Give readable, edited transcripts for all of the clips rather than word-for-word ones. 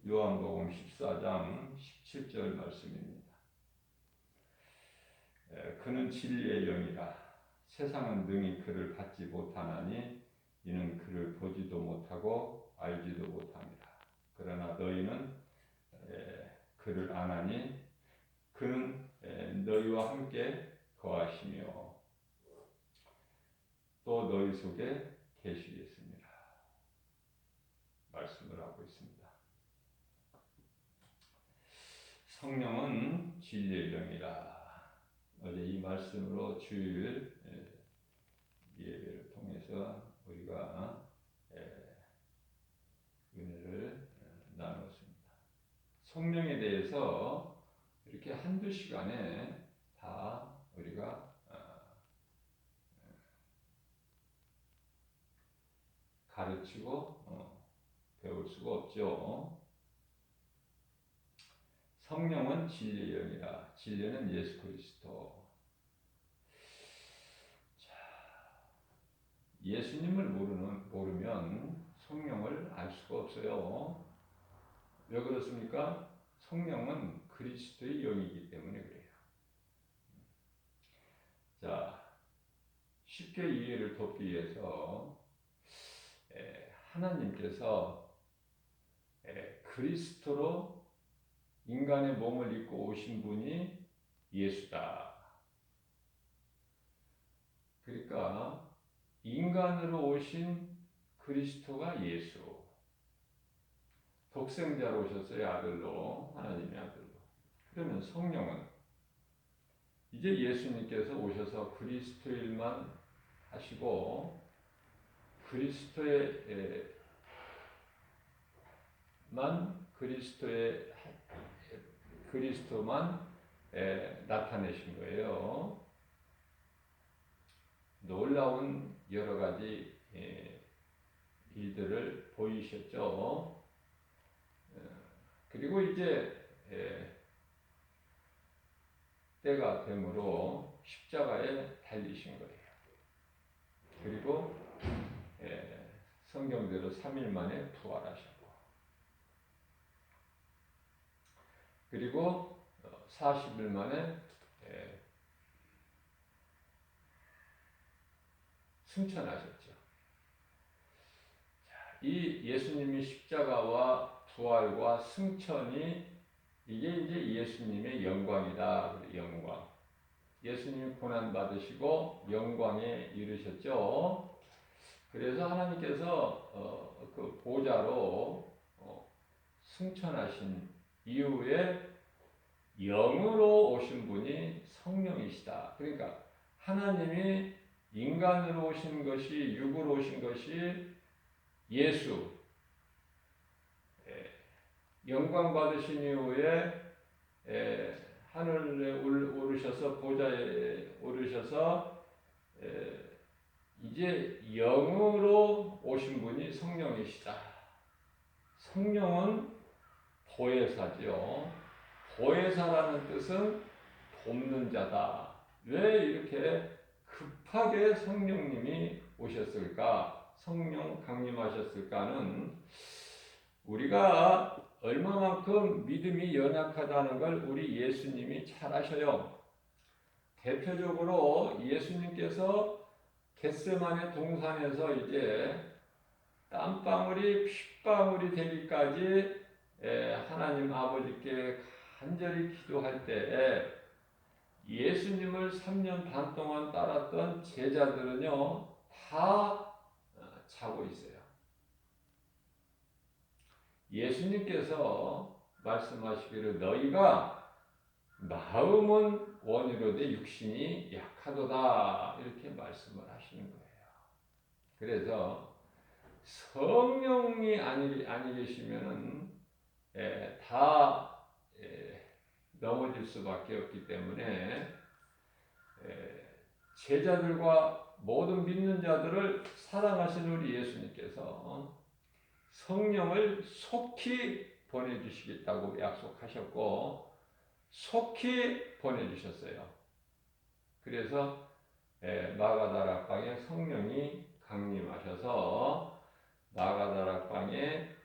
요한복음 14장 17절 말씀입니다. 그는 진리의 영이라 세상은 능히 그를 받지 못하나니 이는 그를 보지도 못하고 알지도 못함이라. 그러나 너희는 그를 아나니 그는 너희와 함께 거하시며 또 너희 속에 계시겠습니다. 말씀을 하고 있습니다. 성령은 진리의 영이라. 어제 이 말씀으로 주일 예배를 통해서 우리가 은혜를 나누었습니다. 성령에 대해서 이렇게 한두 시간에 다 우리가 가르치고 배울 수가 없죠. 성령은 진리의 영이라. 진리는 예수 그리스도. 예수님을 모르면 성령을 알 수가 없어요. 왜 그렇습니까? 성령은 그리스도의 영이기 때문에 그래요. 자, 쉽게 이해를 돕기 위해서 하나님께서 그리스도로 인간의 몸을 입고 오신 분이 예수다. 그러니까 인간으로 오신 그리스도가 예수. 독생자로 오셨어요. 아들로. 하나님의 아들로. 그러면 성령은 이제 예수님께서 오셔서 그리스도의 일만 하시고 그리스도만 나타내신 거예요. 놀라운 여러 가지 일들을 보이셨죠. 그리고 이제 때가 되므로 십자가에 달리신 거예요. 그리고 성경대로 3일 만에 부활하셨고, 그리고 40일 만에 승천하셨죠. 이 예수님의 십자가와 부활과 승천이 이게 이제 예수님의 영광이다. 영광. 예수님이 고난 받으시고 영광에 이르셨죠. 그래서 하나님께서 그 보좌로 승천하신 이후에 영으로 오신 분이 성령이시다. 그러니까 하나님이 인간으로 오신 것이, 육으로 오신 것이 예수, 영광 받으신 이후에 하늘에 오르셔서 보좌에 오르셔서 이제 영으로 오신 분이 성령이시다. 성령은 보혜사죠. 보혜사라는 뜻은 돕는 자다. 왜 이렇게 급하게 성령님이 오셨을까? 성령 강림하셨을까는 우리가 얼마만큼 믿음이 연약하다는 걸 우리 예수님이 잘 아셔요. 대표적으로 예수님께서 겟세마네 동산에서 이제 땀방울이 핏방울이 되기까지 하나님 아버지께 간절히 기도할 때 예수님을 3년 반 동안 따랐던 제자들은요 다 자고 있어요. 예수님께서 말씀하시기를 너희가 마음은 원이로되 육신이 약하도다 이렇게 말씀을 하시는 거예요. 그래서 성령이 아니 계시면은 다 넘어질 수밖에 없기 때문에 제자들과 모든 믿는 자들을 사랑하신 우리 예수님께서 성령을 속히 보내주시겠다고 약속하셨고 속히 보내주셨어요. 그래서 마가다락방에 성령이 강림하셔서 마가다락방에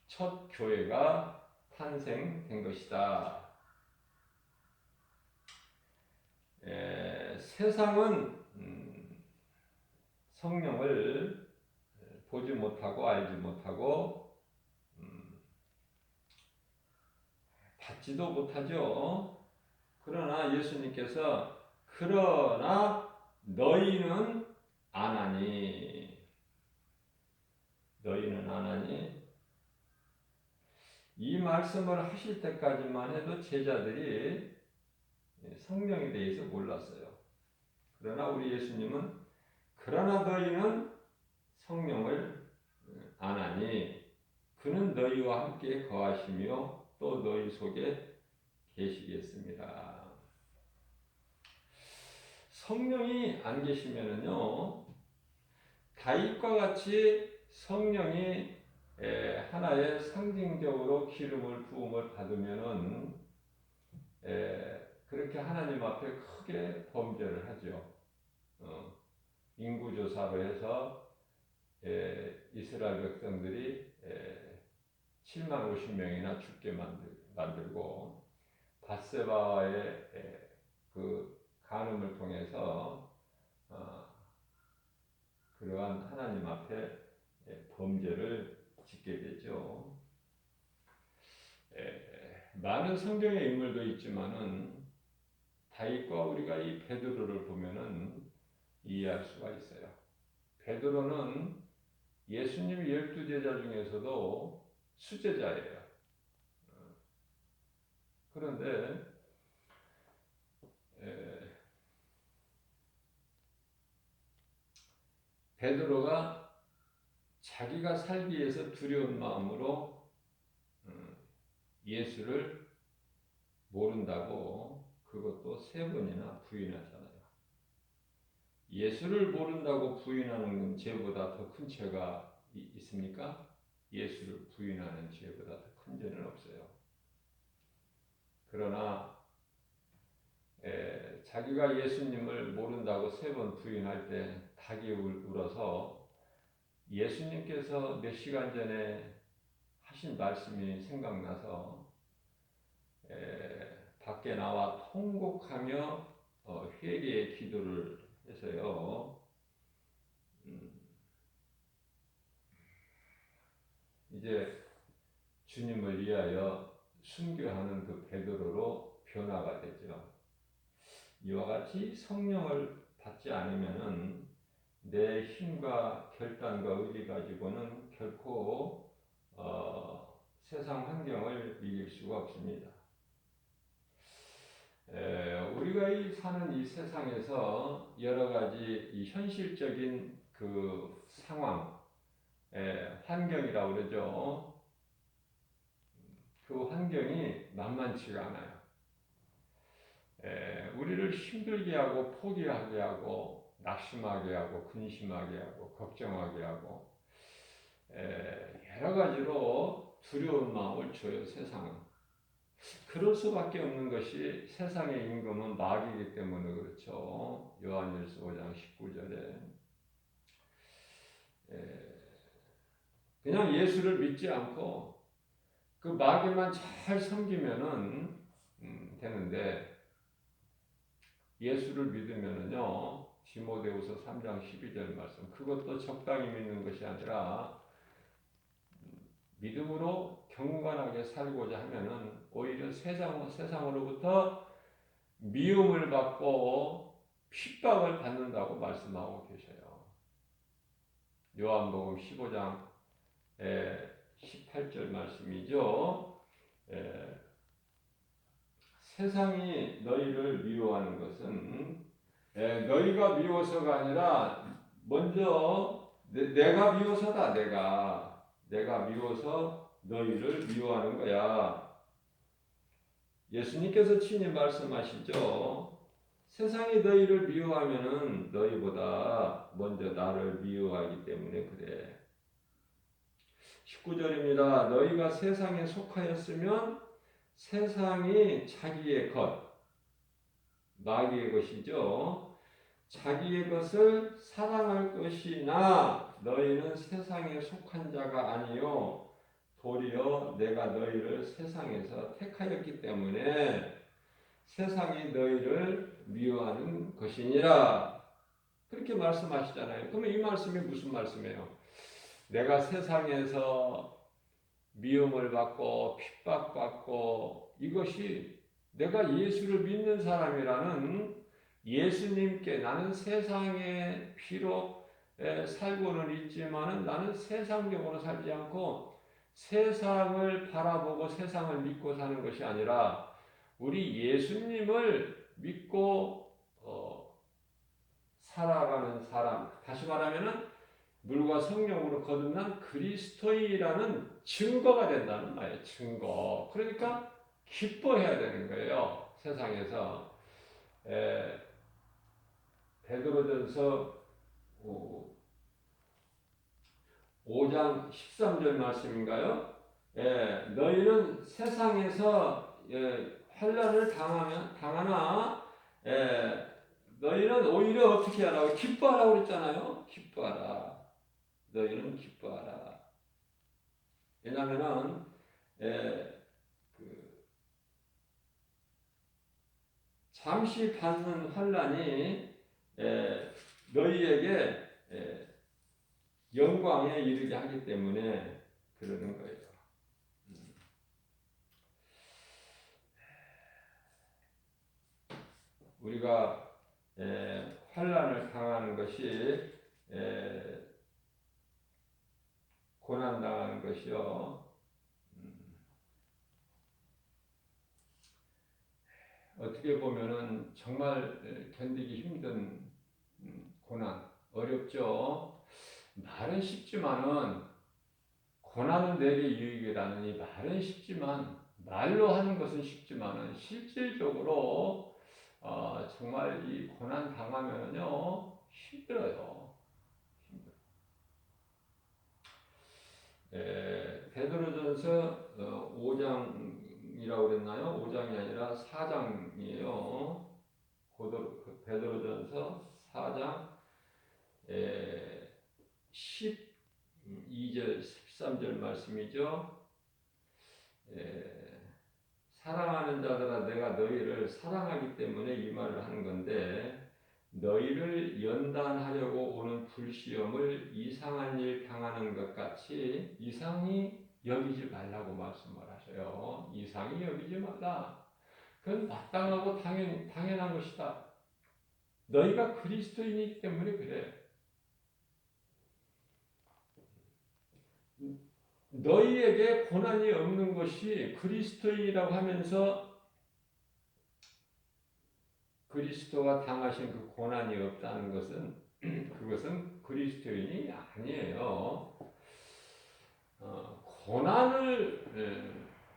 첫 교회가 탄생된 것이다. 세상은 성령을 보지 못하고 알지 못하고 받지도 못하죠. 그러나 예수님께서 그러나 너희는 아나니 이 말씀을 하실 때까지만 해도 제자들이 성령에 대해서 몰랐어요. 그러나 우리 예수님은 그러나 너희는 성령을 아나니 그는 너희와 함께 거하시며 또 너희 속에 계시겠습니다. 성령이 안 계시면은요, 다윗과 같이 성령이 하나의 상징적으로 기름을 부음을 받으면은 그렇게 하나님 앞에 크게 범죄를 하죠. 인구조사로 해서 이스라엘 백성들이 7만 50명이나 죽게 만들고 밧세바와의 그 간음을 통해서 그러한 하나님 앞에 범죄를 짓게 되죠. 많은 성경의 인물도 있지만은 다윗과 우리가 이 베드로를 보면은 이해할 수가 있어요. 베드로는 예수님 12제자 중에서도 수제자예요. 그런데 베드로가 자기가 살기 위해서 두려운 마음으로 예수를 모른다고 그것도 3번이나 부인하잖아요. 예수를 모른다고 부인하는 죄보다 더 큰 죄가 있습니까? 예수를 부인하는 죄보다 더 큰 죄는 없어요. 그러나 자기가 예수님을 모른다고 3번 부인할 때 닭이 울어서 예수님께서 몇 시간 전에 하신 말씀이 생각나서 밖에 나와 통곡하며 회개의 기도를 해서요. 이제 주님을 위하여 순교하는 그 베드로로 변화가 되죠. 이와 같이 성령을 받지 않으면은 내 힘과 결단과 의지 가지고는 결코 세상 환경을 이길 수가 없습니다. 우리가 사는 이 세상에서 여러 가지 이 현실적인 그 상황, 환경이라고 그러죠. 그 환경이 만만치가 않아요. 우리를 힘들게 하고 포기하게 하고 낙심하게 하고 근심하게 하고 걱정하게 하고 여러 가지로 두려운 마음을 줘요. 세상은. 그럴 수밖에 없는 것이 세상의 임금은 마귀이기 때문에 그렇죠. 요한일서 5장 19절에 그냥 예수를 믿지 않고 그 마귀만 잘 섬기면은 되는데 예수를 믿으면은요, 디모데후서 3장 12절 말씀, 그것도 적당히 믿는 것이 아니라 믿음으로 경건하게 살고자 하면은 오히려 세상으로부터 미움을 받고 핍박을 받는다고 말씀하고 계셔요. 요한복음 15장 18절 말씀이죠. 세상이 너희를 미워하는 것은 너희가 미워서가 아니라 먼저 내가 미워서다. 내가 미워서 너희를 미워하는 거야. 예수님께서 친히 말씀하시죠. 세상이 너희를 미워하면은 너희보다 먼저 나를 미워하기 때문에 그래. 19절입니다. 너희가 세상에 속하였으면 세상이 자기의 것, 마귀의 것이죠. 자기의 것을 사랑할 것이나 너희는 세상에 속한 자가 아니요 도리어 내가 너희를 세상에서 택하였기 때문에 세상이 너희를 미워하는 것이니라. 그렇게 말씀하시잖아요. 그러면 이 말씀이 무슨 말씀이에요? 내가 세상에서 미움을 받고 핍박받고 이것이 내가 예수를 믿는 사람이라는 예수님께 나는 세상에 비록 살고는 있지만은 나는 세상적으로 살지 않고 세상을 바라보고 세상을 믿고 사는 것이 아니라 우리 예수님을 믿고 살아가는 사람, 다시 말하면은 물과 성령으로 거듭난 그리스도인이라는 증거가 된다는 말이에요. 증거. 그러니까 기뻐해야 되는 거예요. 세상에서. 베드로전서 5장 13절 말씀인가요? 너희는 세상에서 환난을 당하나 너희는 오히려 어떻게 하라고? 기뻐하라고 그랬잖아요. 기뻐하라. 너희는 기뻐하라. 왜냐하면은 잠시 받는 환난이 너희에게 영광에 이르게 하기 때문에 그러는 거예요. 우리가 환난을 당하는 것이 고난 당하는 것이요. 어떻게 보면은 정말 견디기 힘든 고난, 어렵죠. 말은 쉽지만은 고난은 내게 유익이라는 이 말은 쉽지만 말로 하는 것은 쉽지만은 실질적으로 정말 이 고난 당하면요 힘들어요. 베드로전서 5장이라고 그랬나요? 5장이 아니라 4장이에요. 베드로전서 4장 12절 13절 말씀이죠. 사랑하는 자들아 내가 너희를 사랑하기 때문에 이 말을 하는 건데 너희를 연단하려고 오는 불시험을 이상한 일 당하는 것 같이 이상히 여기지 말라고 말씀을 하셔요. 이상히 여기지 말라. 그건 마땅하고 당연한 것이다. 너희가 그리스도인이기 때문에 그래. 너희에게 고난이 없는 것이 그리스도인이라고 하면서 그리스도가 당하신 그 고난이 없다는 것은 그것은 그리스도인이 아니에요. 고난을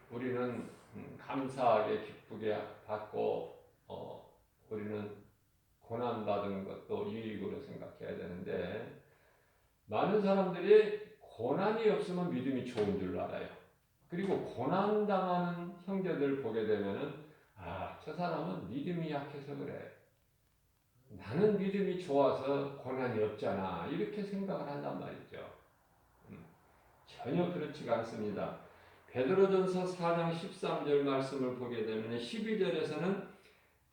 우리는 감사하게 기쁘게 받고 우리는 고난받은 것도 유익으로 생각해야 되는데 많은 사람들이 고난이 없으면 믿음이 좋은 줄 알아요. 그리고 고난당하는 형제들 보게 되면은 저 사람은 믿음이 약해서 그래. 나는 믿음이 좋아서 고난이 없잖아. 이렇게 생각을 한단 말이죠. 전혀 그렇지가 않습니다. 베드로전서 4장 13절 말씀을 보게 되면 12절에서는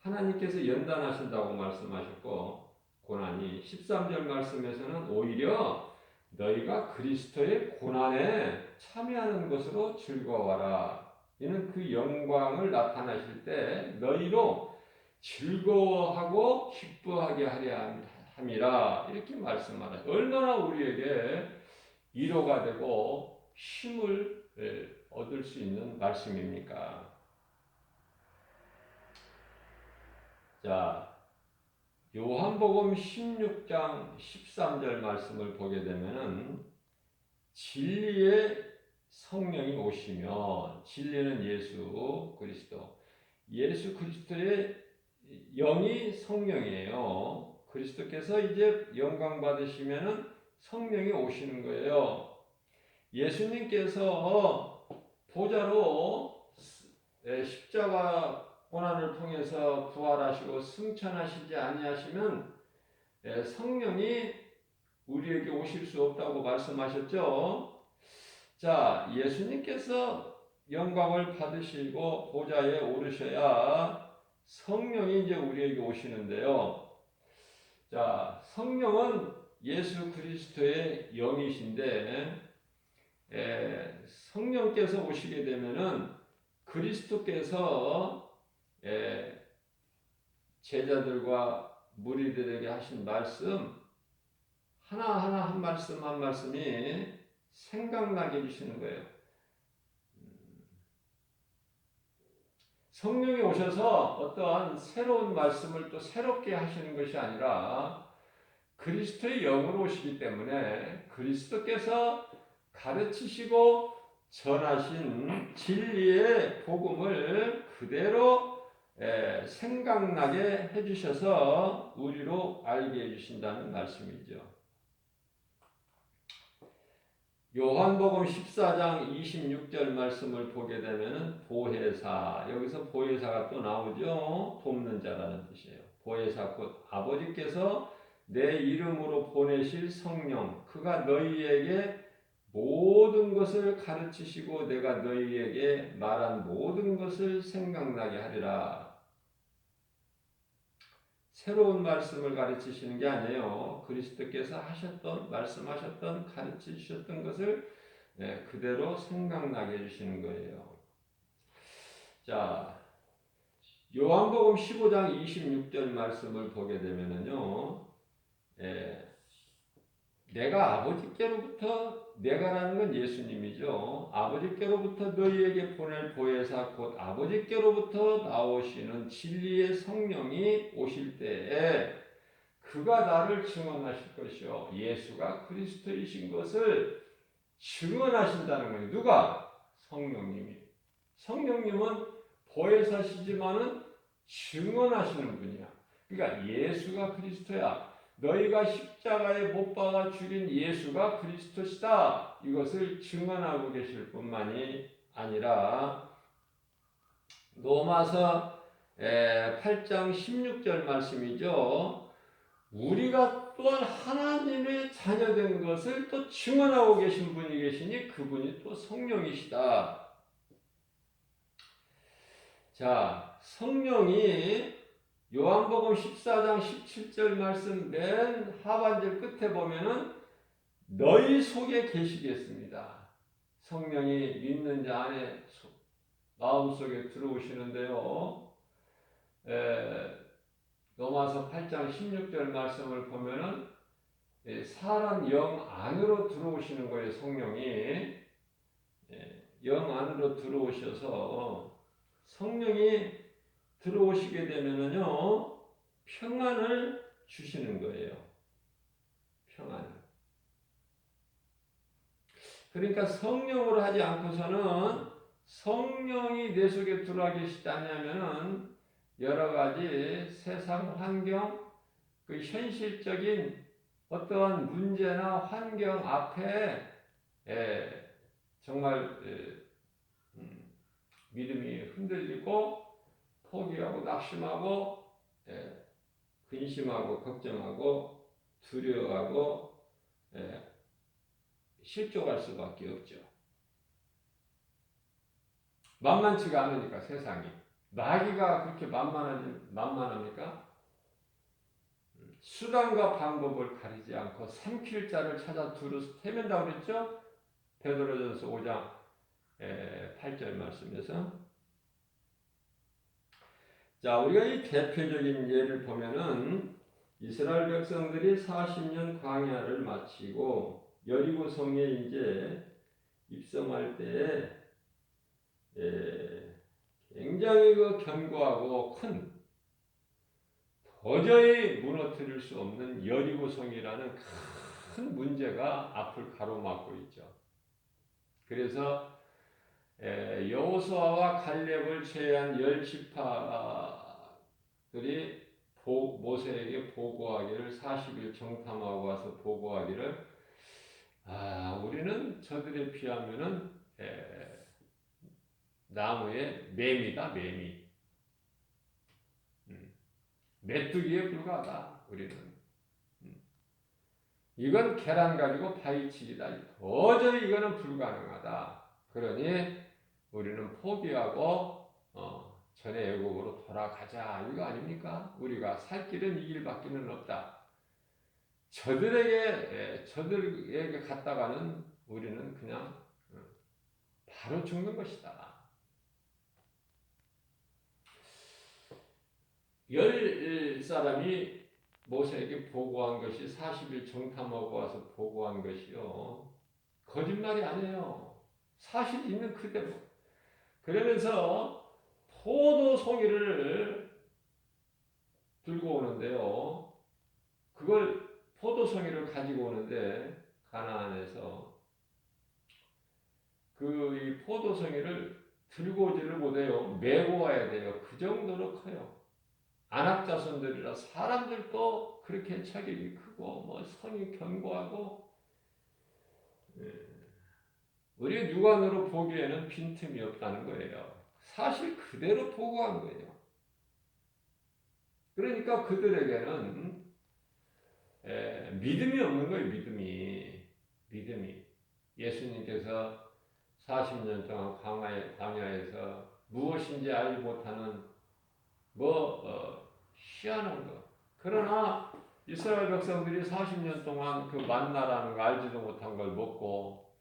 하나님께서 연단하신다고 말씀하셨고 고난이 13절 말씀에서는 오히려 너희가 그리스도의 고난에 참여하는 것으로 즐거워하라. 이는 그 영광을 나타나실 때 너희로 즐거워하고 기뻐하게 하려 함이라. 이렇게 말씀하라. 얼마나 우리에게 위로가 되고 힘을 얻을 수 있는 말씀입니까? 자, 요한복음 16장 13절 말씀을 보게 되면은 진리의 성령이 오시면 진리는 예수 그리스도. 예수 그리스도의 영이 성령이에요. 그리스도께서 이제 영광 받으시면은 성령이 오시는 거예요. 예수님께서 보좌로 십자가 고난을 통해서 부활하시고 승천하시지 아니하시면 성령이 우리에게 오실 수 없다고 말씀하셨죠. 자, 예수님께서 영광을 받으시고 보좌에 오르셔야 성령이 이제 우리에게 오시는데요. 자, 성령은 예수 그리스도의 영이신데, 성령께서 오시게 되면은 그리스도께서 제자들과 무리들에게 하신 말씀 하나하나 한 말씀 한 말씀이 생각나게 해주시는 거예요. 성령이 오셔서 어떠한 새로운 말씀을 또 새롭게 하시는 것이 아니라 그리스도의 영으로 오시기 때문에 그리스도께서 가르치시고 전하신 진리의 복음을 그대로 생각나게 해주셔서 우리로 알게 해주신다는 말씀이죠. 요한복음 14장 26절 말씀을 보게 되면 보혜사, 여기서 보혜사가 또 나오죠. 돕는 자라는 뜻이에요. 보혜사 곧 아버지께서 내 이름으로 보내실 성령, 그가 너희에게 모든 것을 가르치시고 내가 너희에게 말한 모든 것을 생각나게 하리라. 새로운 말씀을 가르치시는 게 아니에요. 그리스도께서 하셨던, 말씀하셨던, 가르치셨던 것을 그대로 생각나게 해주시는 거예요. 자, 요한복음 15장 26절 말씀을 보게 되면은요, 내가 아버지께로부터, 내가라는 건 예수님이죠. 아버지께로부터 너희에게 보낼 보혜사 곧 아버지께로부터 나오시는 진리의 성령이 오실 때에 그가 나를 증언하실 것이요. 예수가 그리스도이신 것을 증언하신다는 거예요. 누가? 성령님이. 성령님은 보혜사시지만은 증언하시는 분이야. 그러니까 예수가 그리스도야. 너희가 십자가에 못 박아 죽인 예수가 그리스도시다. 이것을 증언하고 계실 뿐만이 아니라 로마서 8장 16절 말씀이죠. 우리가 또한 하나님의 자녀된 것을 또 증언하고 계신 분이 계시니 그분이 또 성령이시다. 자, 성령이 요한복음 14장 17절 말씀 맨 하반절 끝에 보면은 너희 속에 계시겠습니다. 성령이 믿는 자 안에 마음속에 들어오시는데요. 로마서 8장 16절 말씀을 보면은 사람 영 안으로 들어오시는 거예요. 성령이 영 안으로 들어오셔서 성령이 들어오시게 되면은요 평안을 주시는 거예요. 평안을. 그러니까 성령으로 하지 않고서는 성령이 내 속에 들어와 계시지 않냐면은 여러 가지 세상 환경, 그 현실적인 어떠한 문제나 환경 앞에 정말 믿음이 흔들리고 포기하고 낙심하고 근심하고 걱정하고 두려워하고 실족할 수밖에 없죠. 만만치가 않으니까 세상이. 나기가 그렇게 만만합니까? 수단과 방법을 가리지 않고 삼킬 자를 찾아 두루 헤맨다고 그랬죠? 베드로전서 5장 8절 말씀에서. 자, 우리가 이 대표적인 예를 보면은 이스라엘 백성들이 40년 광야를 마치고 여리고 성에 이제 입성할 때에 굉장히 그 견고하고 큰 도저히 무너뜨릴 수 없는 여리고성이라는 큰 문제가 앞을 가로막고 있죠. 그래서 여호수아와 갈렙을 제외한 10지파들이 모세에게 보고하기를 40일 정탐하고 와서 보고하기를 우리는 저들에 비하면은 나무의 매미다, 매미. 메뚜기에 불과하다, 우리는. 이건 계란 가지고 파헤치기다. 도저히 이거는 불가능하다. 그러니 우리는 포기하고 전의 애국으로 돌아가자 이거 아닙니까? 우리가 살 길은 이 길밖에는 없다. 저들에게 갔다가는 우리는 그냥 바로 죽는 것이다. 열 사람이 모세에게 보고한 것이 40일 정탐하고 와서 보고한 것이요. 거짓말이 아니에요. 사실 있는 그대로. 그러면서 포도송이를 들고 오는데요. 그걸 포도송이를 가지고 오는데 가나안에서 이 포도송이를 들고 오지를 못해요. 메고 와야 돼요. 그 정도로 커요. 안악 자손들이라 사람들도 그렇게 체격이 크고 뭐 성이 견고하고 우리 육안으로 보기에는 빈틈이 없다는 거예요. 사실 그대로 보고한 거예요. 그러니까 그들에게는 믿음이 없는 거예요. 믿음이. 예수님께서 40년 동안 광야에서 무엇인지 알지 못하는 희한한 거. 그러나 이스라엘 백성들이 40년 동안 그 만나라는 거 알지도 못한 걸 먹고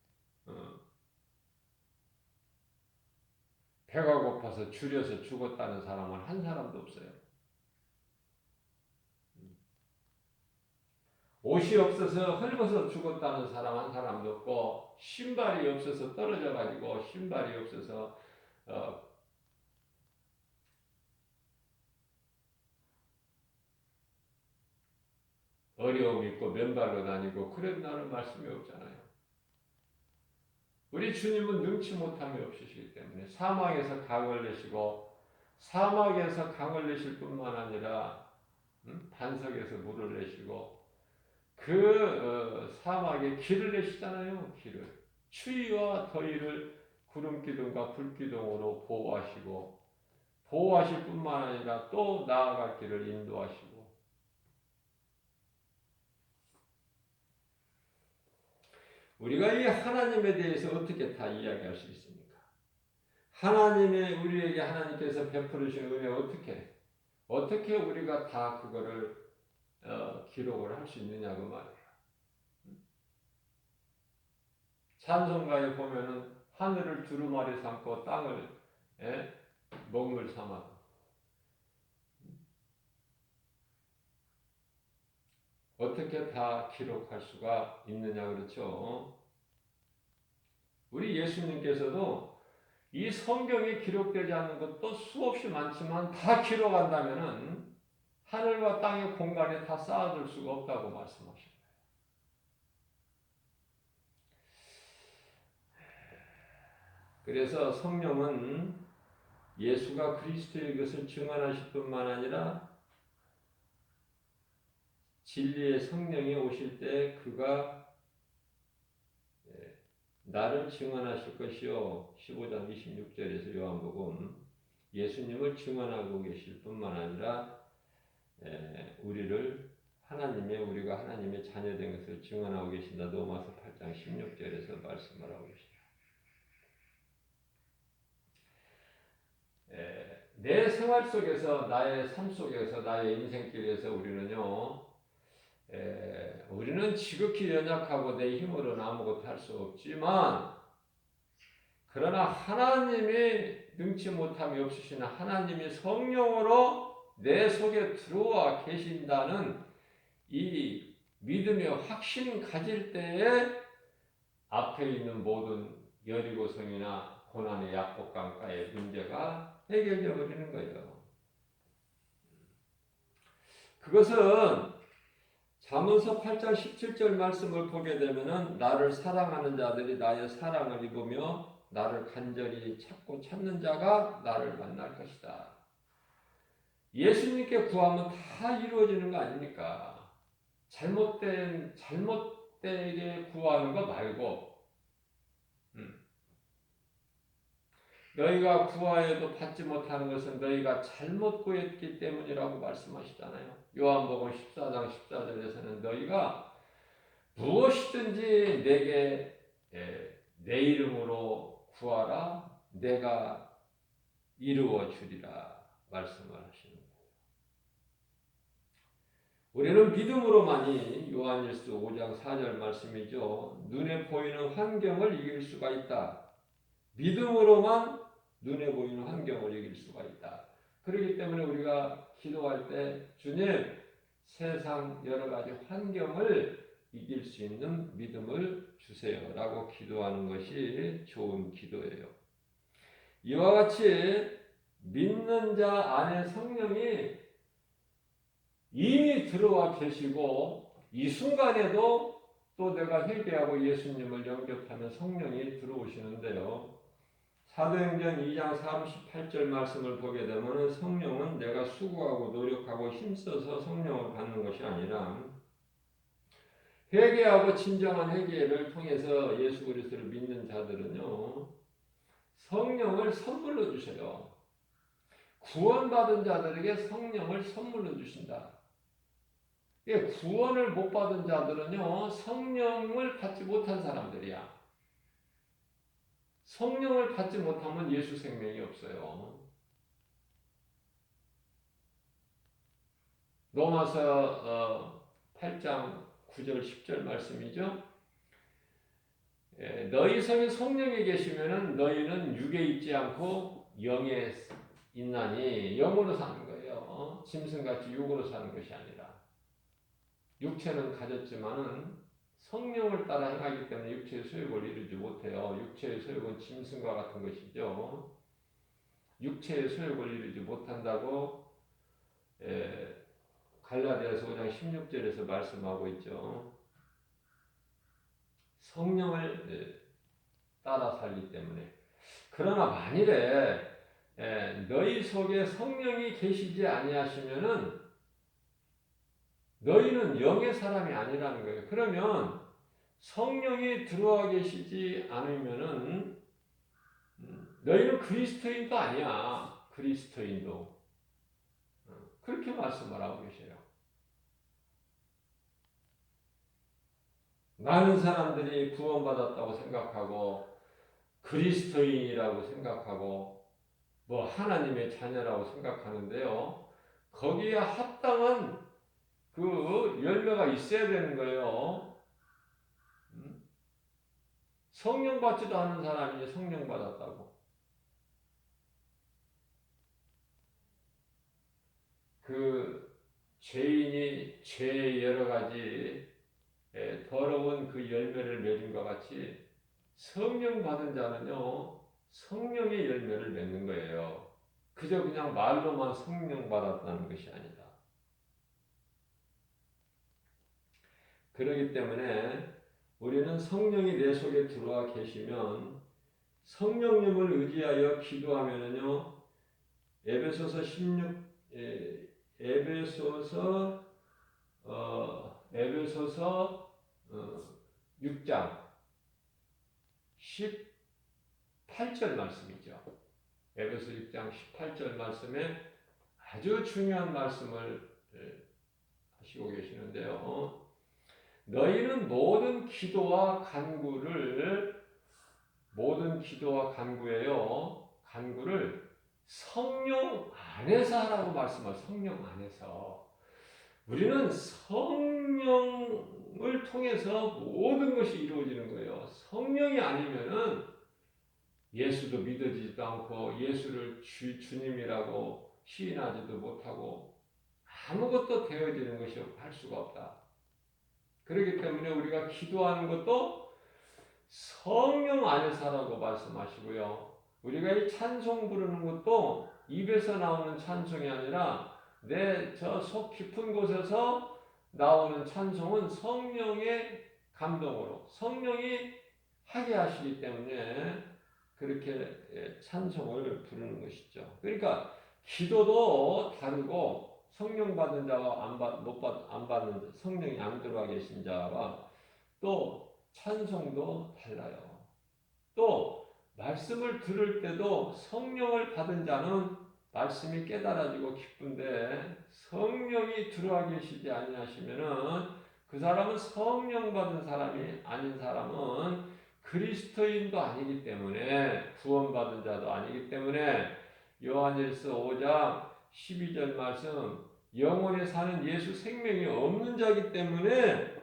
배가 고파서 줄여서 죽었다는 사람은 한 사람도 없어요. 옷이 없어서 헐벗어 죽었다는 사람 한 사람도 없고 신발이 없어서 떨어져 가지고 신발이 없어서 어려움 있고 맨발로 다니고 그랬다는 말씀이 없잖아요. 우리 주님은 능치 못함이 없으시기 때문에 사막에서 강을 내시고 사막에서 강을 내실 뿐만 아니라 반석에서 물을 내시고 사막에 길을 내시잖아요. 길을. 추위와 더위를 구름 기둥과 불 기둥으로 보호하실 뿐만 아니라 또 나아갈 길을 인도하시고 우리가 이 하나님에 대해서 어떻게 다 이야기할 수 있습니까? 우리에게 하나님께서 베풀으신 은혜 어떻게 우리가 다 그거를 기록을 할 수 있느냐고 말이에요. 찬송가에 보면은 하늘을 두루마리 삼고 땅을 먹물 삼아 어떻게 다 기록할 수가 있느냐 그렇죠. 우리 예수님께서도 이 성경에 기록되지 않는 것도 수없이 많지만 다 기록한다면은 하늘과 땅의 공간에 다 쌓아둘 수가 없다고 말씀하십니다. 그래서 성령은 예수가 그리스도의 것을 증언하실 뿐만 아니라 진리의 성령이 오실 때 그가 나를 증언하실 것이요. 15장 26절에서 요한복음 예수님을 증언하고 계실 뿐만 아니라 우리가 하나님의 자녀된 것을 증언하고 계신다. 로마서 8장 16절에서 말씀을 하고 계십니다. 내 생활 속에서 나의 삶 속에서 나의 인생길에서 우리는 지극히 연약하고 내 힘으로는 아무것도 할 수 없지만 그러나 하나님이 능치 못함이 없으시는 하나님이 성령으로 내 속에 들어와 계신다는 이 믿음의 확신 가질 때에 앞에 있는 모든 여리고성이나 고난의 약복강가의 문제가 해결되어 버리는 거예요. 그것은 잠언서 8장 17절 말씀을 보게 되면은 나를 사랑하는 자들이 나의 사랑을 입으며 나를 간절히 찾는 자가 나를 만날 것이다. 예수님께 구하면 다 이루어지는 거 아닙니까? 잘못되게 구하는 거 말고 너희가 구하여도 받지 못하는 것은 너희가 잘못 구했기 때문이라고 말씀하시잖아요. 요한복음 14장 14절에서는 너희가 무엇이든지 내게 내 이름으로 구하라 내가 이루어 주리라 말씀을 하시는 거예요. 우리는 믿음으로만이 요한일서 5장 4절 말씀이죠. 눈에 보이는 환경을 이길 수가 있다. 믿음으로만 눈에 보이는 환경을 이길 수가 있다. 그렇기 때문에 우리가 기도할 때 주님 세상 여러 가지 환경을 이길 수 있는 믿음을 주세요 라고 기도하는 것이 좋은 기도예요. 이와 같이 믿는 자 안에 성령이 이미 들어와 계시고 이 순간에도 또 내가 회개하고 예수님을 영접하면 성령이 들어오시는데요. 사도행전 2장 38절 말씀을 보게 되면 성령은 내가 수고하고 노력하고 힘써서 성령을 받는 것이 아니라 회개하고 진정한 회개를 통해서 예수 그리스도를 믿는 자들은요 성령을 선물로 주셔요. 구원받은 자들에게 성령을 선물로 주신다. 구원을 못 받은 자들은요 성령을 받지 못한 사람들이야. 성령을 받지 못하면 예수 생명이 없어요. 로마서 8장 9절 10절 말씀이죠. 너희 성이 성령에 계시면은 너희는 육에 있지 않고 영에 있나니 영으로 사는 거예요. 짐승같이 육으로 사는 것이 아니라 육체는 가졌지만은 성령을 따라 행하기 때문에 육체의 소욕을 이루지 못해요. 육체의 소욕은 짐승과 같은 것이죠. 육체의 소욕을 이루지 못한다고 갈라디아서 5장 16절에서 말씀하고 있죠. 성령을 따라 살기 때문에. 그러나 만일에 너희 속에 성령이 계시지 아니하시면은 너희는 영의 사람이 아니라는 거예요. 그러면 성령이 들어와 계시지 않으면은 너희는 그리스도인도 아니야. 그리스도인도. 그렇게 말씀을 하고 계세요. 많은 사람들이 구원받았다고 생각하고 그리스도인이라고 생각하고 뭐 하나님의 자녀라고 생각하는데요. 거기에 합당한 그 열매가 있어야 되는 거예요. 성령 받지도 않은 사람이 성령 받았다고. 그 죄인이 죄의 여러 가지 더러운 그 열매를 맺은 것 같이 성령 받은 자는요 성령의 열매를 맺는 거예요. 그저 그냥 말로만 성령 받았다는 것이 아니다. 그렇기 때문에 우리는 성령이 내 속에 들어와 계시면 성령님을 의지하여 기도하면은요 에베소서 6장 18절 말씀이죠. 에베소 6장 18절 말씀에 아주 중요한 말씀을 하시고 계시는데요. 너희는 모든 기도와 간구예요. 간구를 성령 안에서 하라고 말씀하세요. 성령 안에서. 우리는 성령을 통해서 모든 것이 이루어지는 거예요. 성령이 아니면은 예수도 믿어지지도 않고 예수를 주님이라고 시인하지도 못하고 아무것도 되어지는 것이 할 수가 없다. 그렇기 때문에 우리가 기도하는 것도 성령 안에서 하라고 말씀하시고요. 우리가 이 찬송 부르는 것도 입에서 나오는 찬송이 아니라 내 저 속 깊은 곳에서 나오는 찬송은 성령의 감동으로 성령이 하게 하시기 때문에 그렇게 찬송을 부르는 것이죠. 그러니까 기도도 다르고 성령 받은 자와 안 받는 성령이 안 들어와 계신 자와 또 찬송도 달라요. 또 말씀을 들을 때도 성령을 받은 자는 말씀이 깨달아지고 기쁜데 성령이 들어와 계시지 아니하시면은 그 사람은 성령 받은 사람이 아닌 사람은 그리스도인도 아니기 때문에, 구원받은 자도 아니기 때문에, 요한일서 5장 12절 말씀, 영원히 사는 예수 생명이 없는 자기 때문에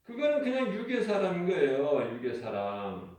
그거는 그냥 육의 사람인 거예요. 육의 사람.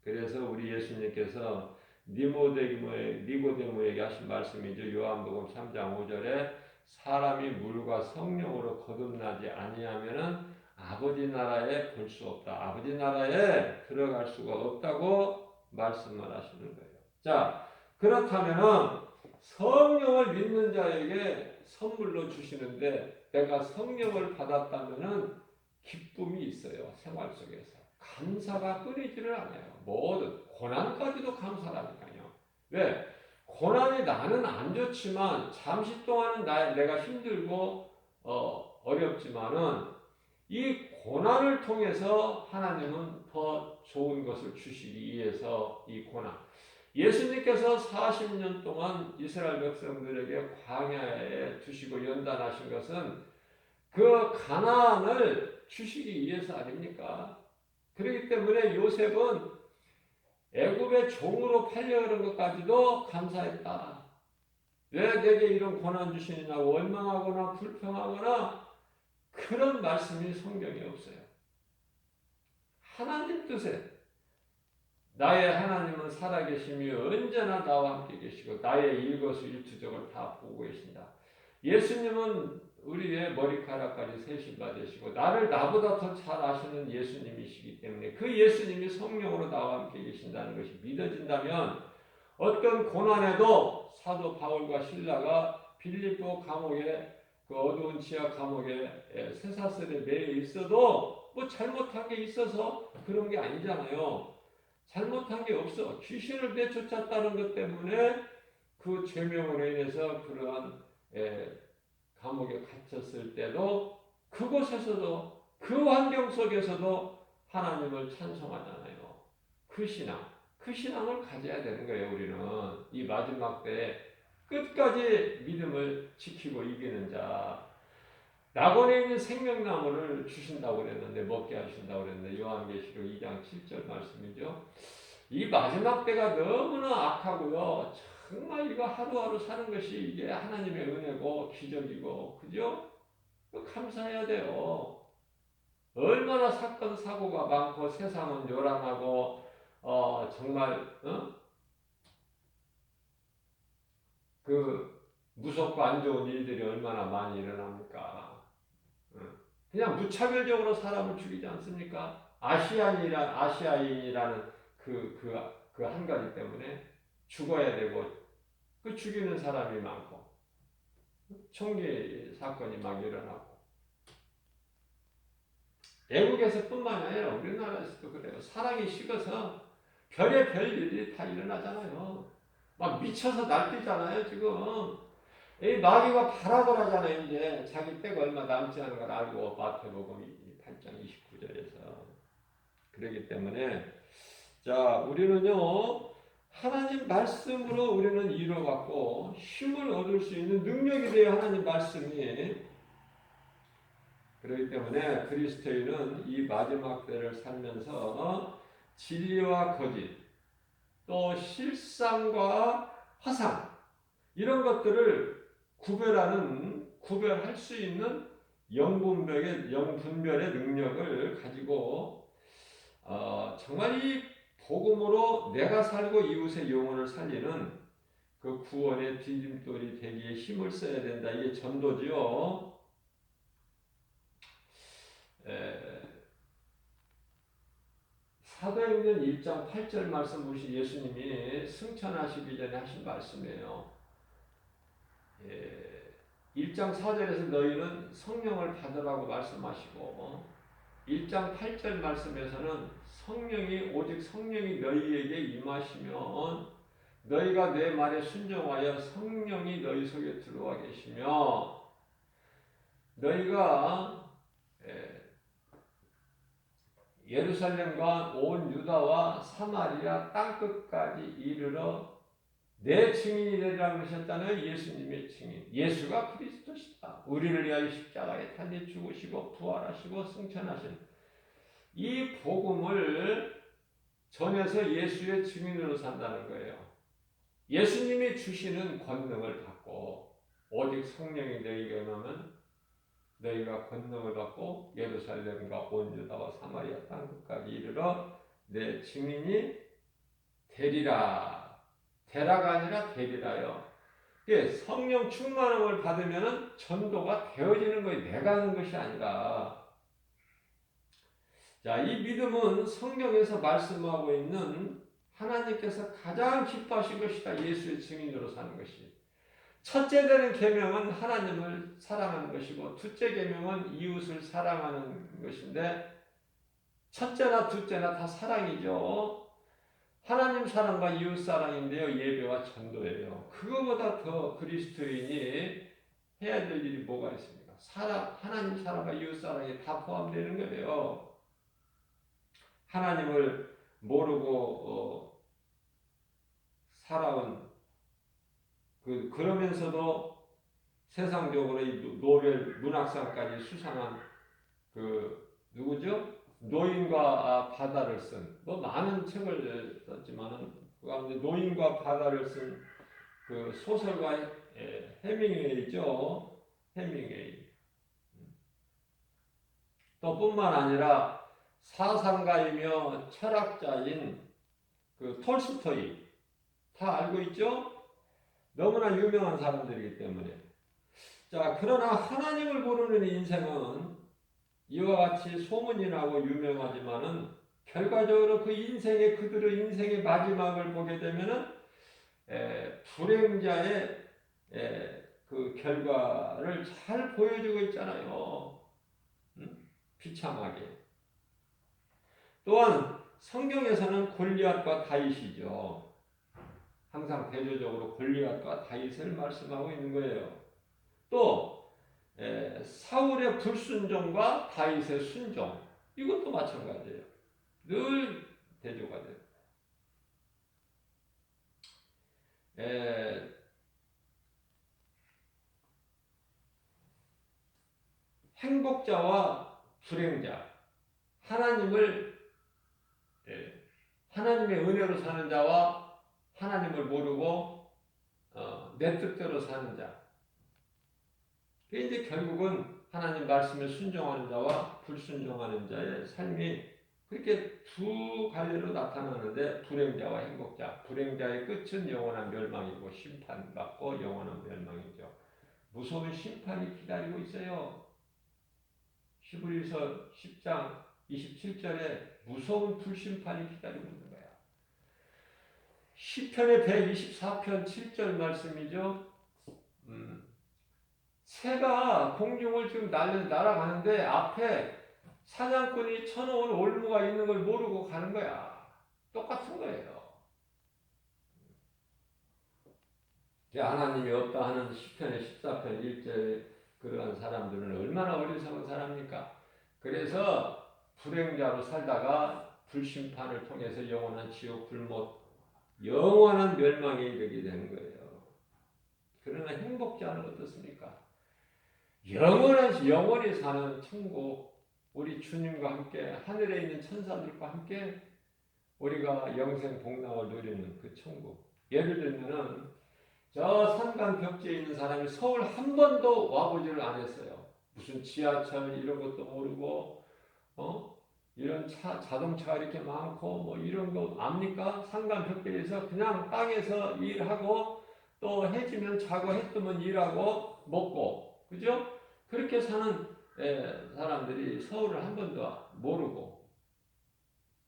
그래서 우리 예수님께서 니고데모에게 하신 말씀이죠. 요한복음 3장 5절에 사람이 물과 성령으로 거듭나지 아니하면은 아버지 나라에 볼 수 없다. 아버지 나라에 들어갈 수가 없다고 말씀을 하시는 거예요. 자, 그렇다면은 성령을 믿는 자에게 선물로 주시는데, 내가 성령을 받았다면은 기쁨이 있어요. 생활 속에서. 감사가 끊이지를 않아요. 뭐든 고난까지도 감사라니까요. 왜? 고난이 나는 안 좋지만 잠시 동안은 내가 힘들고 어렵지만은 이 고난을 통해서 하나님은 더 좋은 것을 주시기 위해서 이 고난. 예수님께서 40년 동안 이스라엘 백성들에게 광야에 두시고 연단하신 것은 그 가나안을 주시기 위해서 아닙니까? 그렇기 때문에 요셉은 애굽의 종으로 팔려가는 것까지도 감사했다. 왜 내게 이런 고난 주시느냐고 원망하거나 불평하거나 그런 말씀이 성경에 없어요. 하나님 뜻에 나의 하나님은 살아계시며 언제나 나와 함께 계시고 나의 일거수일투족을 다 보고 계신다. 예수님은 우리의 머리카락까지 세신 받으시고 나를 나보다 더 잘 아시는 예수님이시기 때문에 그 예수님이 성령으로 나와 함께 계신다는 것이 믿어진다면 어떤 고난에도 사도 바울과 실라가 빌립보 감옥에, 그 어두운 지하 감옥에 쇠사슬에 매여 있어도 뭐 잘못한 게 있어서 그런 게 아니잖아요. 잘못한 게 없어. 귀신을 내쫓았다는 것 때문에 그 죄명으로 인해서 그러한 감옥에 갇혔을 때도 그곳에서도 그 환경 속에서도 하나님을 찬송하잖아요. 그 신앙을 가져야 되는 거예요. 우리는 이 마지막 때에 끝까지 믿음을 지키고 이기는 자. 낙원에 있는 생명나무를 주신다고 그랬는데, 먹게 하신다고 그랬는데, 요한계시록 2장 7절 말씀이죠. 이 마지막 때가 너무나 악하고요. 정말 이거 하루하루 사는 것이 이게 하나님의 은혜고 기적이고, 그죠? 감사해야 돼요. 얼마나 사건 사고가 많고 세상은 요란하고 정말 그 무섭고 안 좋은 일들이 얼마나 많이 일어납니까? 그냥 무차별적으로 사람을 죽이지 않습니까? 아시아인이라는 그 한 가지 때문에 죽어야 되고, 그 죽이는 사람이 많고, 총기 사건이 막 일어나고, 외국에서뿐만 아니라 우리나라에서도 그래요. 사랑이 식어서 별의별 일이 다 일어나잖아요. 막 미쳐서 날뛰잖아요, 지금. 이 마귀가 발악을 하잖아요, 이제. 자기 때가 얼마 남지 않은 걸 알고, 마태복음 8장 29절에서. 그렇기 때문에, 자, 우리는요, 하나님 말씀으로 우리는 이뤄갖고 힘을 얻을 수 있는 능력이 돼야 하나님 말씀이. 그렇기 때문에 그리스도인은 이 마지막 때를 살면서 진리와 거짓, 또 실상과 화상, 이런 것들을 구별할 수 있는 영분별의 능력을 가지고 정말 이 복음으로 내가 살고 이웃의 영혼을 살리는 그 구원의 디딤돌이 되기에 힘을 써야 된다. 이게 전도지요. 사도행전 1장 8절 말씀 보시 예수님이 승천하시기 전에 하신 말씀이에요. 1장 4절에서 너희는 성령을 받으라고 말씀하시고 1장 8절 말씀에서는 오직 성령이 너희에게 임하시면 너희가 내 말에 순종하여 성령이 너희 속에 들어와 계시며 너희가 예루살렘과 온 유다와 사마리아 땅끝까지 이르러 내 증인이 되리라 그러셨잖아요. 예수님의 증인. 예수가 그리스도시다. 우리를 위하여 십자가에 달려 죽으시고 부활하시고 승천하신 이 복음을 전해서 예수의 증인으로 산다는 거예요. 예수님이 주시는 권능을 받고 오직 성령이 너희에게 임하면 너희가 권능을 받고 예루살렘과 온 유다와 사마리아 땅 끝까지 이르러 내 증인이 되리라. 되라가 아니라 되리라요. 성령 충만함을 받으면 전도가 되어지는 거예요. 내가 하는 것이 아니라. 자, 이 믿음은 성경에서 말씀하고 있는 하나님께서 가장 기뻐하신 것이다. 예수의 증인으로 사는 것이. 첫째 되는 계명은 하나님을 사랑하는 것이고 둘째 계명은 이웃을 사랑하는 것인데 첫째나 둘째나 다 사랑이죠. 하나님 사랑과 이웃 사랑인데요. 예배와 전도예요. 그거보다 더 그리스도인이 해야 될 일이 뭐가 있습니까? 하나님 사랑과 이웃 사랑이 다 포함되는 거예요. 하나님을 모르고 살아온 그러면서도 세상적으로 이 노벨 문학상까지 수상한 누구죠? 노인과 바다를 쓴 많은 책을 썼지만은 그 가운데 노인과 바다를 쓴 그 소설가 해밍웨이죠. 해밍웨이. 또 뿐만 아니라 사상가이며 철학자인 그 톨스토이 다 알고 있죠? 너무나 유명한 사람들이기 때문에. 자, 그러나 하나님을 모르는 인생은 이와 같이 소문이 나고 유명하지만은 결과적으로 그들의 인생의 마지막을 보게 되면은 불행자의 그 결과를 잘 보여주고 있잖아요. 비참하게. 또한 성경에서는 골리앗과 다윗이죠. 항상 대조적으로 골리앗과 다윗을 말씀하고 있는 거예요. 또 사울의 불순종과 다윗의 순종 이것도 마찬가지예요. 늘 대조가 돼요. 행복자와 불행자, 하나님의 은혜로 사는 자와 하나님을 모르고 내 뜻대로 사는 자. 그게 이제 결국은 하나님 말씀에 순종하는 자와 불순종하는 자의 삶이 그렇게 두 갈래로 나타나는데 불행자와 행복자. 불행자의 끝은 영원한 멸망이고 심판받고 영원한 멸망이죠. 무서운 심판이 기다리고 있어요. 히브리서 10장 27절에 무서운 불심판이 기다리고 있는 거야. 시편의 124편 7절 말씀이죠. 새가 공중을 지금 날아가는데 앞에 사냥꾼이 쳐놓은 올무가 있는 걸 모르고 가는 거야. 똑같은 거예요. 하나님이 없다 하는 시편의 14편 1절 그러한 사람들은 얼마나 어리석은 사람입니까? 그래서 불행자로 살다가 불심판을 통해서 영원한 지옥 불못, 영원한 멸망에 이르게 되는 거예요. 그러나 행복자는 어떻습니까? 영원히 사는 천국, 우리 주님과 함께 하늘에 있는 천사들과 함께 우리가 영생 복락을 누리는 그 천국. 예를 들면은 저 산간 벽지에 있는 사람이 서울 한 번도 와보지를 않았어요. 무슨 지하철 이런 것도 모르고 이런 자동차가 이렇게 많고 이런 거 압니까? 산간 벽지에서 그냥 땅에서 일하고 또 해지면 자고 해 뜨면 일하고 먹고 그죠? 그렇게 사는 사람들이 서울을 한 번도 모르고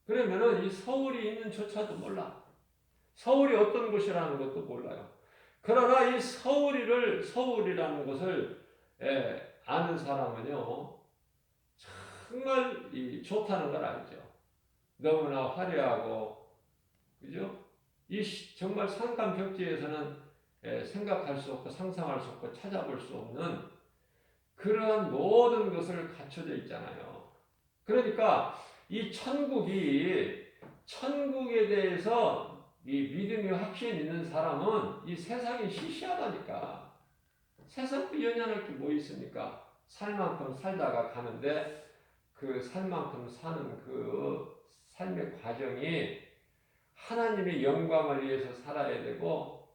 그러면은 이 서울이 있는 조차도 몰라. 서울이 어떤 곳이라는 것도 몰라요. 그러나 이 서울이라는 것을 아는 사람은요 정말 좋다는 걸 알죠. 너무나 화려하고 그죠? 정말 산간 벽지에서는 생각할 수 없고 상상할 수 없고 찾아볼 수 없는 그러한 모든 것을 갖춰져 있잖아요. 그러니까 이 천국에 대해서 이 믿음이 확신 있는 사람은 이 세상이 시시하다니까. 세상도 연연할 게 뭐 있습니까? 살 만큼 살다가 가는데 그 살 만큼 사는 그 삶의 과정이 하나님의 영광을 위해서 살아야 되고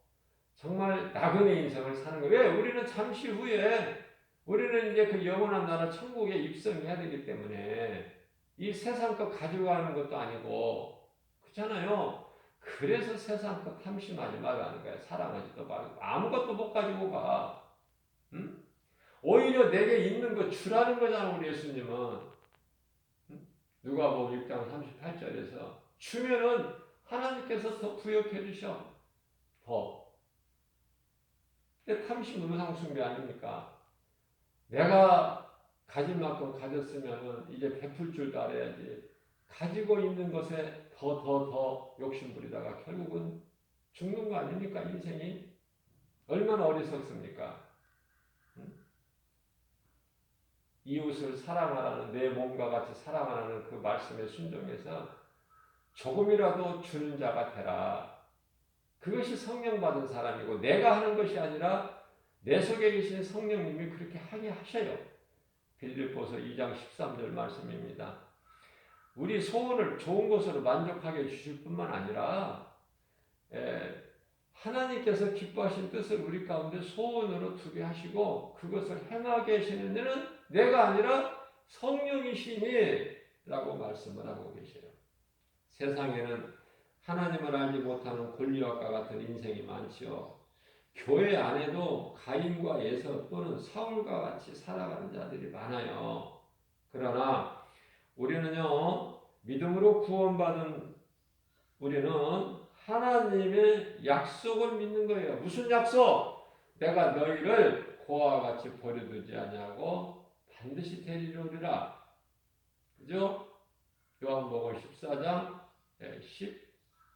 정말 나그네 인생을 사는 거예요. 왜? 우리는 잠시 후에 우리는 이제 그 영원한 나라 천국에 입성해야 되기 때문에 이 세상 것 가져가는 것도 아니고 그렇잖아요. 그래서 세상 것 탐심하지 말라는 거야. 사랑하지도 말고 아무것도 못 가지고 가. 응? 오히려 내게 있는 거 주라는 거잖아 우리 예수님은. 응? 누가복음 6장 38절에서 주면은 하나님께서 더 부여해 주셔. 더. 근데 탐심 우상숭배 아닙니까? 내가 가진 만큼 가졌으면 이제 베풀 줄도 알아야지. 가지고 있는 것에 더 욕심 부리다가 결국은 죽는 거 아닙니까? 인생이 얼마나 어리석습니까? 응? 이웃을 사랑하라는 내 몸과 같이 사랑하라는 그 말씀에 순종해서 조금이라도 주는 자가 되라. 그것이 성령 받은 사람이고 내가 하는 것이 아니라 내 속에 계신 성령님이 그렇게 하게 하셔요. 빌립보서 2장 13절 말씀입니다. 우리 소원을 좋은 것으로 만족하게 해주실 뿐만 아니라 하나님께서 기뻐하신 뜻을 우리 가운데 소원으로 두게 하시고 그것을 행하게 하시는 이는 내가 아니라 성령이시니 라고 말씀을 하고 계세요. 세상에는 하나님을 알지 못하는 골리앗과 같은 인생이 많지요. 교회 안에도 가인과 에서 또는 사울과 같이 살아가는 자들이 많아요. 그러나 우리는요, 믿음으로 구원받은 우리는 하나님의 약속을 믿는 거예요. 무슨 약속? 내가 너희를 고아와 같이 버려두지 아니하고 반드시 데리려오리라. 그죠? 요한복음 14장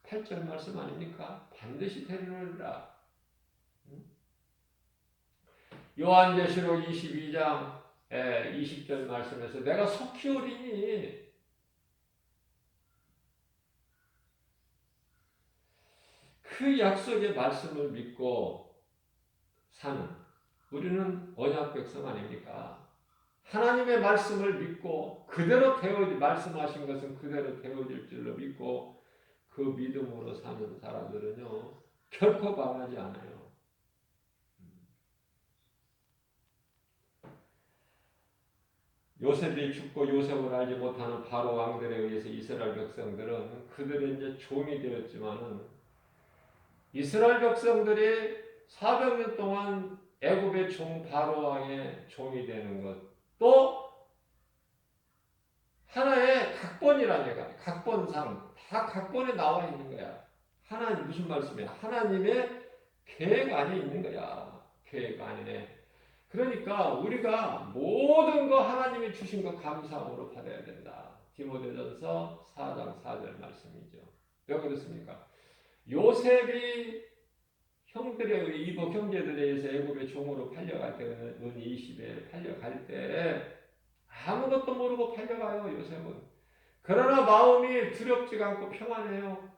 18절 말씀 아닙니까? 반드시 데리려오리라. 요한계시록 22장 20절 말씀에서 내가 속히 오리니 그 약속의 말씀을 믿고 사는 우리는 언약 백성 아닙니까? 하나님의 말씀을 믿고 그대로 말씀하신 것은 그대로 되어질 줄로 믿고 그 믿음으로 사는 사람들은요 결코 망하지 않아요. 요셉이 죽고 요셉을 알지 못하는 바로 왕들에 의해서 이스라엘 백성들은 그들의 이제 종이 되었지만은 이스라엘 백성들이 400년 동안 애굽의 종 바로 왕의 종이 되는 것도 하나의 각본이라니까. 각본상 다 각본에 나와 있는 거야. 하나님 무슨 말씀이야? 하나님의 계획 안에 있는 거야. 계획 안에. 그러니까 우리가 모든 거 하나님이 주신 거 감사함으로 받아야 된다. 디모데전서 4장 4절 말씀이죠. 왜 그렇습니까? 요셉이 이복 형제들에 의해서 애굽의 종으로 팔려갈 때 은 20에 팔려갈 때 아무것도 모르고 팔려가요. 요셉은. 그러나 마음이 두렵지가 않고 평안해요.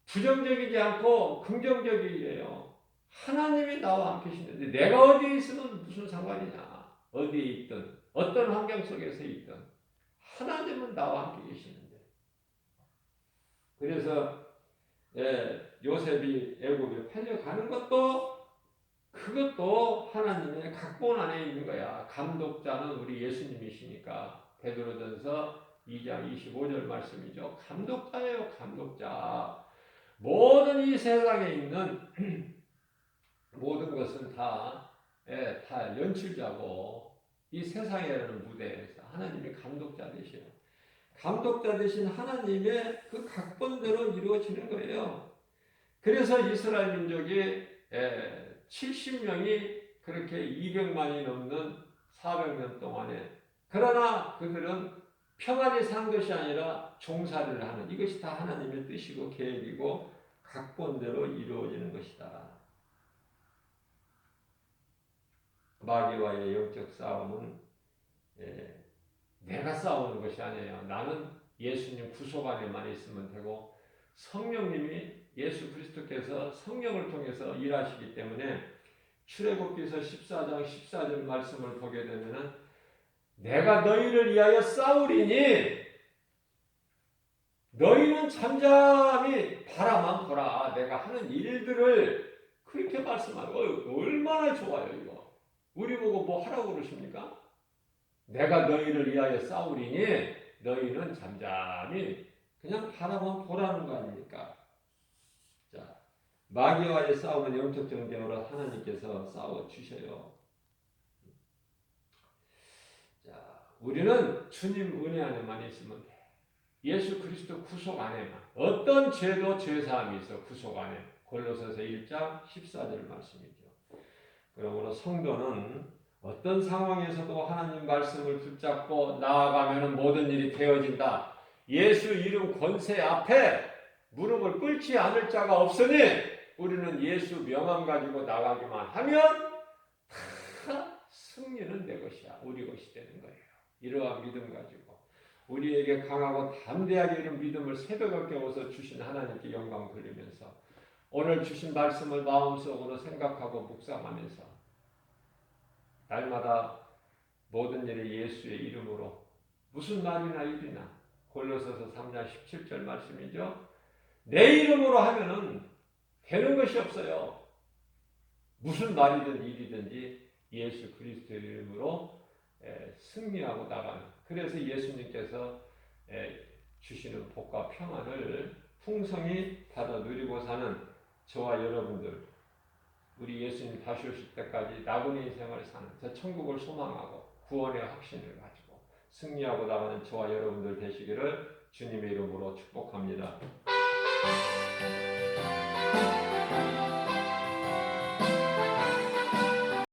부정적이지 않고 긍정적이에요. 하나님이 나와 함께 계시는데 내가 어디에 있으면 무슨 상관이냐. 어디에 있든 어떤 환경 속에서 있든 하나님은 나와 함께 계시는데. 그래서 요셉이 애굽에 팔려가는 것도 그것도 하나님의 각본 안에 있는 거야. 감독자는 우리 예수님이시니까. 베드로전서 2장 25절 말씀이죠. 감독자예요. 감독자. 모든 이 세상에 있는 모든 것은 다 연출자고 이 세상이라는 무대에서 하나님이 감독자 되시요. 감독자 되신 하나님의 그 각본대로 이루어지는 거예요. 그래서 이스라엘 민족이 70명이 그렇게 200만이 넘는 400년 동안에 그러나 그들은 평안히 산 것이 아니라 종살이를 하는 이것이 다 하나님의 뜻이고 계획이고 각본대로 이루어지는 것이다. 마귀와의 영적 싸움은 내가 싸우는 것이 아니에요. 나는 예수님 구속 안에만 있으면 되고 성령님이 예수 그리스도께서 성령을 통해서 일하시기 때문에 출애굽기서 14장 14절 말씀을 보게 되면은 내가 너희를 위하여 싸우리니 너희는 잠잠히 바라만 보라. 내가 하는 일들을 그렇게 말씀하고 얼마나 좋아요 이거. 우리 보고 뭐 하라고 그러십니까? 내가 너희를 위하여 싸우리니 너희는 잠잠히 그냥 바라만 보라는 거 아닙니까? 자, 마귀와의 싸움은 영적 전쟁으로 하나님께서 싸워 주셔요. 자, 우리는 주님 은혜 안에만 있으면 돼. 예수 그리스도 구속 안에만. 어떤 죄도 죄사함이 있어 구속 안에. 골로새서 1장 14절 말씀이죠. 그러므로 성도는 어떤 상황에서도 하나님 말씀을 붙잡고 나아가면 모든 일이 되어진다. 예수 이름 권세 앞에 무릎을 꿇지 않을 자가 없으니 우리는 예수 명함 가지고 나가기만 하면 다 승리는 내 것이야. 우리 것이 되는 거예요. 이러한 믿음 가지고 우리에게 강하고 담대하게 이런 믿음을 새벽을 깨워서 주신 하나님께 영광 돌리면서 오늘 주신 말씀을 마음속으로 생각하고 묵상하면서 날마다 모든 일이 예수의 이름으로 무슨 말이나 일이나 골로새서 3장 17절 말씀이죠. 내 이름으로 하면은 되는 것이 없어요. 무슨 말이든 일이든지 예수 그리스도의 이름으로 승리하고 나가는. 그래서 예수님께서 주시는 복과 평안을 풍성히 받아 누리고 사는 저와 여러분들, 우리 예수님 다시 오실 때까지 나그네 인생을 사는 저 천국을 소망하고 구원의 확신을 가지고 승리하고 나가는 저와 여러분들 되시기를 주님의 이름으로 축복합니다.